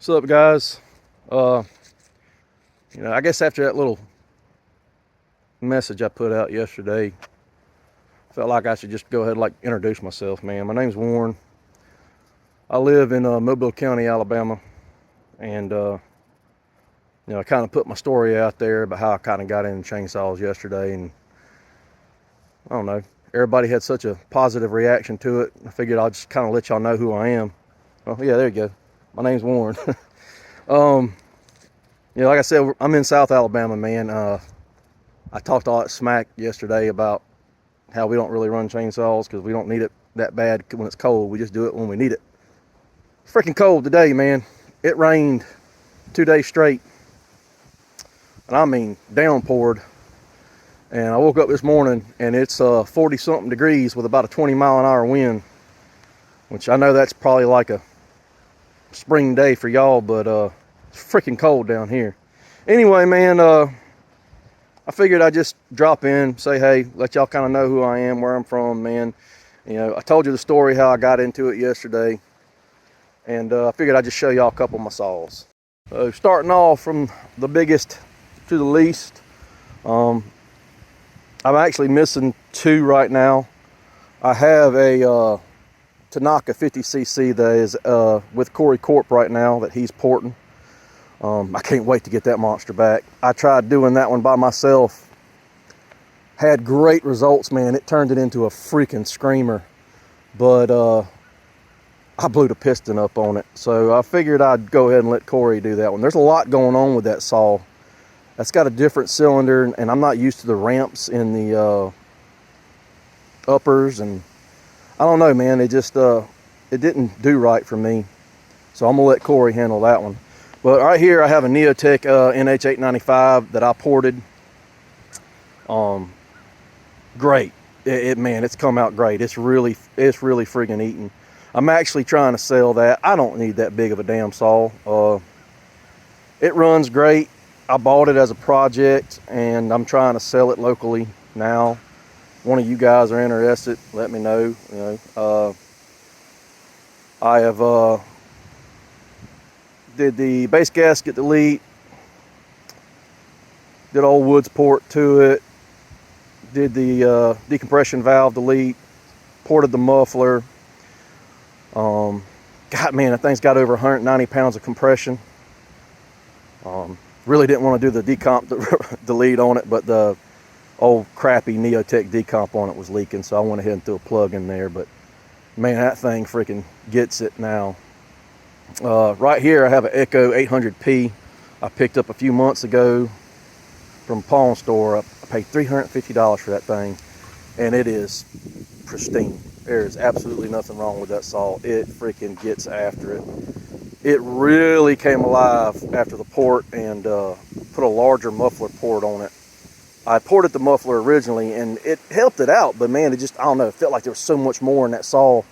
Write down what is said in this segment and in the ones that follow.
What's up, guys? I guess after that little message I put out yesterday, felt like I should just go ahead and introduce myself, man. My name's Warren. I live in Mobile County, Alabama, and I kind of put my story out there about how I kind of got into chainsaws yesterday, and I don't know, everybody had such a positive reaction to it. I figured I'll just kind of let y'all know who I am. Oh yeah, there you go. My name's Warren. Like I said, I'm in South Alabama, man. I talked all that smack yesterday about how we don't really run chainsaws because we don't need it that bad when it's cold. We just do it when we need it. It's freaking cold today, man. It rained 2 days straight, and I mean downpoured. And I woke up this morning and it's 40 something degrees with about a 20-mile-an-hour wind, which I know that's probably like a spring day for y'all, but it's freaking cold down here. Anyway, man, I figured I'd just drop in, say hey, let y'all kind of know who I am, where I'm from, man. I told you the story how I got into it yesterday, and I figured I'd just show y'all a couple of my saws. So starting off from the biggest to the least, I'm actually missing two right now. I have a Tanaka 50cc that is with Corey Corp right now that he's porting. I can't wait to get that monster back. I tried doing that one by myself. Had great results, man. It turned it into a freaking screamer. But I blew the piston up on it. So I figured I'd go ahead and let Corey do that one. There's a lot going on with that saw. That's got a different cylinder, and I'm not used to the ramps in the uppers, and I don't know, man. It just it didn't do right for me. So I'm gonna let Corey handle that one. But right here I have a Neotech NH895 that I ported. Great. Man, it's come out great. It's really friggin' eating. I'm actually trying to sell that. I don't need that big of a damn saw. It runs great. I bought it as a project, and I'm trying to sell it locally now. One of you guys are interested, let me know. I have did the base gasket delete, did old Woods port to it, did the decompression valve delete, ported the muffler. God, man, that thing's got over 190 pounds of compression. Really didn't want to do the decomp delete on it, but the old crappy Neotech decomp on it was leaking, so I went ahead and threw a plug in there. But man, that thing freaking gets it now. Right here I have an Echo 800P I picked up a few months ago from a pawn store. I paid $350 for that thing, and it is pristine. There is absolutely nothing wrong with that saw. It freaking gets after it. It really came alive after the port, and put a larger muffler port on it. I ported the muffler originally, and it helped it out, but man, it just, I don't know, it felt like there was so much more in that saw.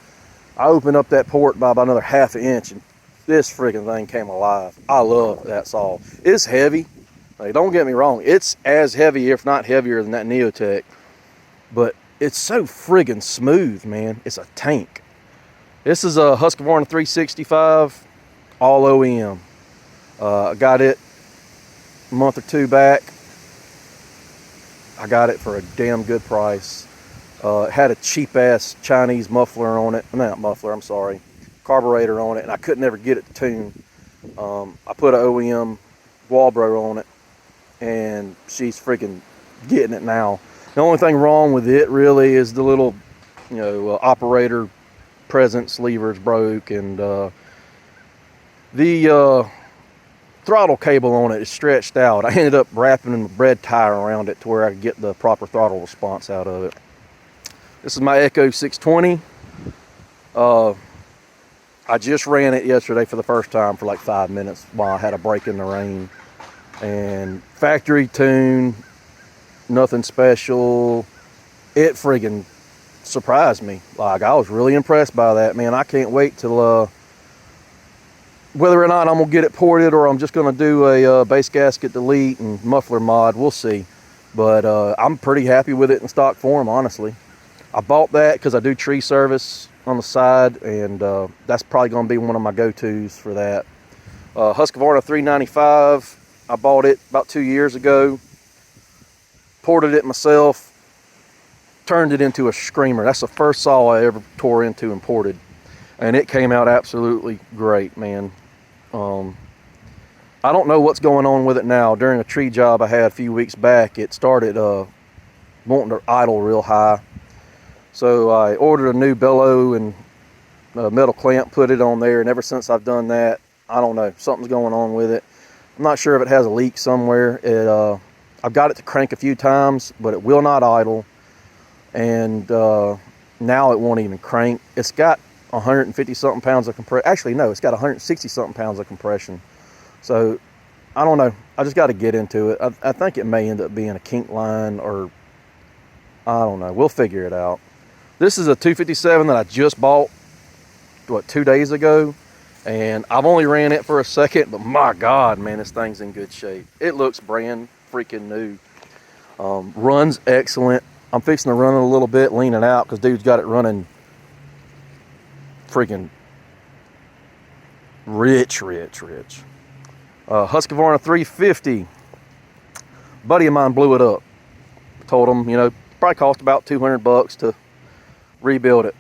I opened up that port by about another ½ an inch, and this freaking thing came alive. I love that saw. It's heavy. Like, don't get me wrong. It's as heavy, if not heavier, than that Neotech, but it's so friggin' smooth, man. It's a tank. This is a Husqvarna 365, all OEM. I got it a month or two back. I got it for a damn good price. It had a cheap ass Chinese muffler on it. Not muffler, I'm sorry. Carburetor on it, and I could never get it to tune. I put an OEM Walbro on it, and she's freaking getting it now. The only thing wrong with it really is the little, operator presence levers broke, and the throttle cable on it is stretched out. I ended up wrapping a bread tire around it to where I could get the proper throttle response out of it. This is my Echo 620. I just ran it yesterday for the first time for like 5 minutes while I had a break in the rain. And factory tune, nothing special. It friggin' surprised me. Like, I was really impressed by that, man. I can't wait till whether or not I'm gonna get it ported or I'm just gonna do a base gasket delete and muffler mod, we'll see. But I'm pretty happy with it in stock form, honestly. I bought that because I do tree service on the side, and that's probably gonna be one of my go-tos for that. Husqvarna 395. I bought it about 2 years ago. Ported it myself. Turned it into a screamer. That's the first saw I ever tore into and ported. And it came out absolutely great, man. I don't know what's going on with it now. During a tree job I had a few weeks back, it started wanting to idle real high. So I ordered a new bellow and a metal clamp, put it on there, and ever since I've done that, I don't know, something's going on with it. I'm not sure if it has a leak somewhere. I've got it to crank a few times, but it will not idle. And now it won't even crank. It's got 150 something pounds of compression. Actually, no, it's got 160 something pounds of compression. So I don't know. I just got to get into it. I think it may end up being a kink line, or I don't know. We'll figure it out. This is a 257 that I just bought, 2 days ago, and I've only ran it for a second, but my God, man, this thing's in good shape. It looks brand freaking new. Runs excellent. I'm fixing to run it a little bit, lean it out, because dude's got it running freaking rich. Husqvarna 350. Buddy of mine blew it up. Told him, probably cost about $200 to rebuild it.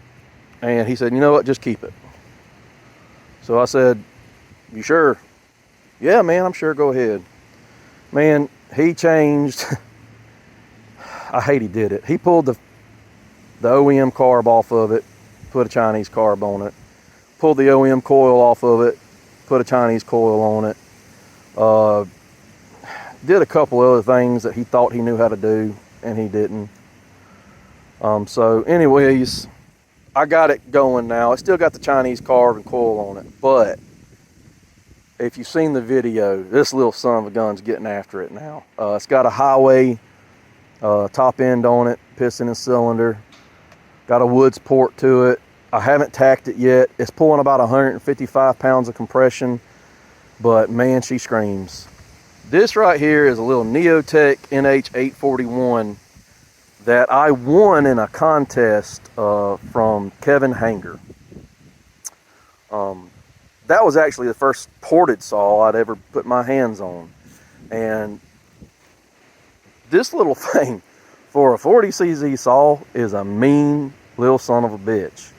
And he said, you know what, just keep it. So I said, you sure? Yeah, man, I'm sure, go ahead. Man, he changed. I hate he did it. He pulled the OEM carb off of it, put a Chinese carb on it. Pulled the OEM coil off of it, put a Chinese coil on it. Did a couple other things that he thought he knew how to do, and he didn't. So anyways, I got it going now. I still got the Chinese carb and coil on it, but if you've seen the video, this little son of a gun's getting after it now. It's got a highway top end on it, piston and cylinder. Got a Woods port to it. I haven't tacked it yet. It's pulling about 155 pounds of compression, but man, she screams. This right here is a little Neotech NH841 that I won in a contest from Kevin Hanger. That was actually the first ported saw I'd ever put my hands on. And this little thing, for a 40cz saw, is a mean little son of a bitch.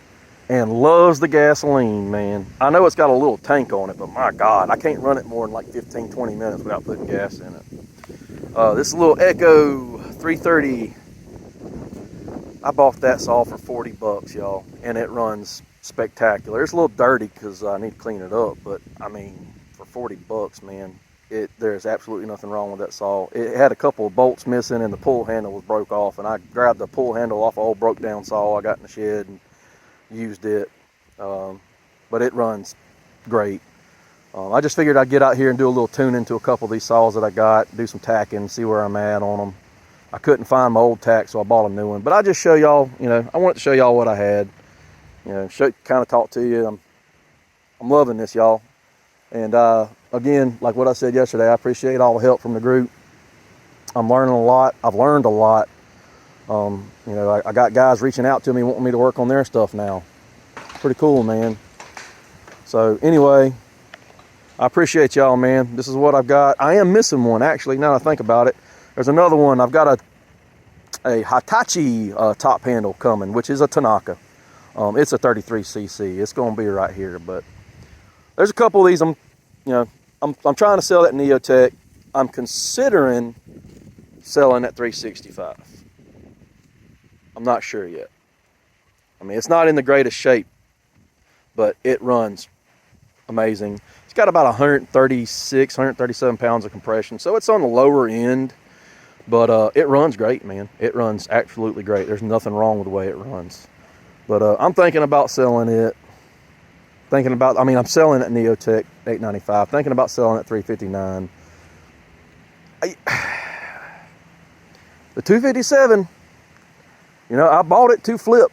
And loves the gasoline, man. I know it's got a little tank on it, but my God, I can't run it more than like 15, 20 minutes without putting gas in it. This little Echo 330, I bought that saw for $40, y'all, and it runs spectacular. It's a little dirty because I need to clean it up, but I mean, for $40, man, there's absolutely nothing wrong with that saw. It had a couple of bolts missing, and the pull handle was broke off, and I grabbed the pull handle off an old broke down saw I got in the shed and used it. But it runs great. I just figured I'd get out here and do a little tuning to a couple of these saws that I got, do some tacking, see where I'm at on them. I couldn't find my old tack, so I bought a new one. But I just show y'all, I wanted to show y'all what I had. Kind of talk to you. I'm loving this, y'all. And again, like what I said yesterday, I appreciate all the help from the group. I'm learning a lot. I've learned a lot. I got guys reaching out to me, wanting me to work on their stuff now. Pretty cool, man. So anyway, I appreciate y'all, man. This is what I've got. I am missing one, actually, now that I think about it. There's another one. I've got a Hitachi top handle coming, which is a Tanaka. It's a 33cc. It's going to be right here, but there's a couple of these. I'm trying to sell that Neotech. I'm considering selling that 365. I'm not sure yet. I mean, it's not in the greatest shape, but it runs amazing. It's got about 136, 137 pounds of compression, so it's on the lower end, but it runs great, man. It runs absolutely great. There's nothing wrong with the way it runs. But I'm thinking about selling it. I'm selling that Neotech 895. Thinking about selling that 359. The 257, I bought it to flip,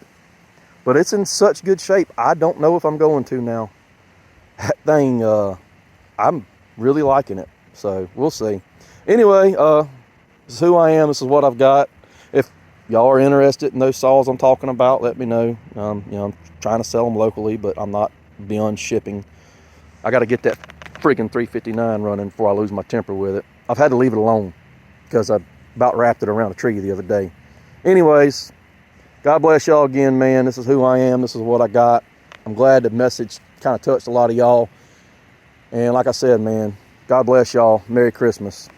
but it's in such good shape. I don't know if I'm going to now. That thing, I'm really liking it. So we'll see. Anyway, this is who I am. This is what I've got. If y'all are interested in those saws I'm talking about, let me know. I'm trying to sell them locally, but I'm not beyond shipping. I got to get that freaking 359 running before I lose my temper with it. I've had to leave it alone because I about wrapped it around a tree the other day. Anyways, God bless y'all again, man. This is who I am. This is what I got. I'm glad the message kind of touched a lot of y'all. And like I said, man, God bless y'all. Merry Christmas.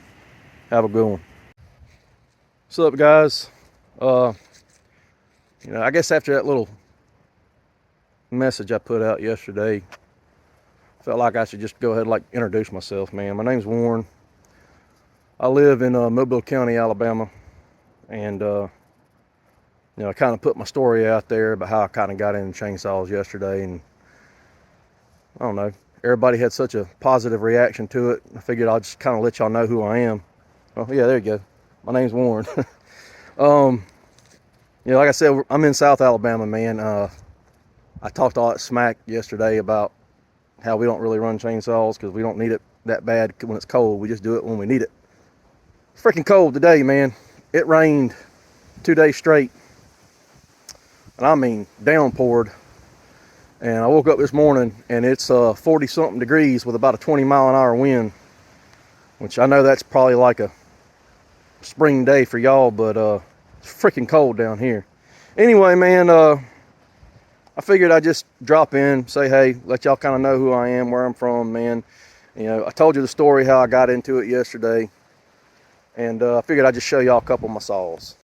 Have a good one. What's up, guys? I guess after that little message I put out yesterday, felt like I should just go ahead and introduce myself, man. My name's Warren. I live in Mobile County, Alabama, and I kind of put my story out there about how I kind of got into chainsaws yesterday, and I don't know, everybody had such a positive reaction to it. I figured I'll just kind of let y'all know who I am. Oh yeah, there you go. My name's Warren. Like I said, I'm in South Alabama, man. I talked all that smack yesterday about how we don't really run chainsaws because we don't need it that bad when it's cold. We just do it when we need it. It's freaking cold today, man. It rained 2 days straight, and I mean downpoured. And I woke up this morning and it's 40 something degrees with about a 20-mile-an-hour wind, which I know that's probably like a spring day for y'all, but it's freaking cold down here. Anyway, man, I figured I'd just drop in, say hey, let y'all kind of know who I am, where I'm from, man. I told you the story how I got into it yesterday, and I figured I'd just show y'all a couple of my saws.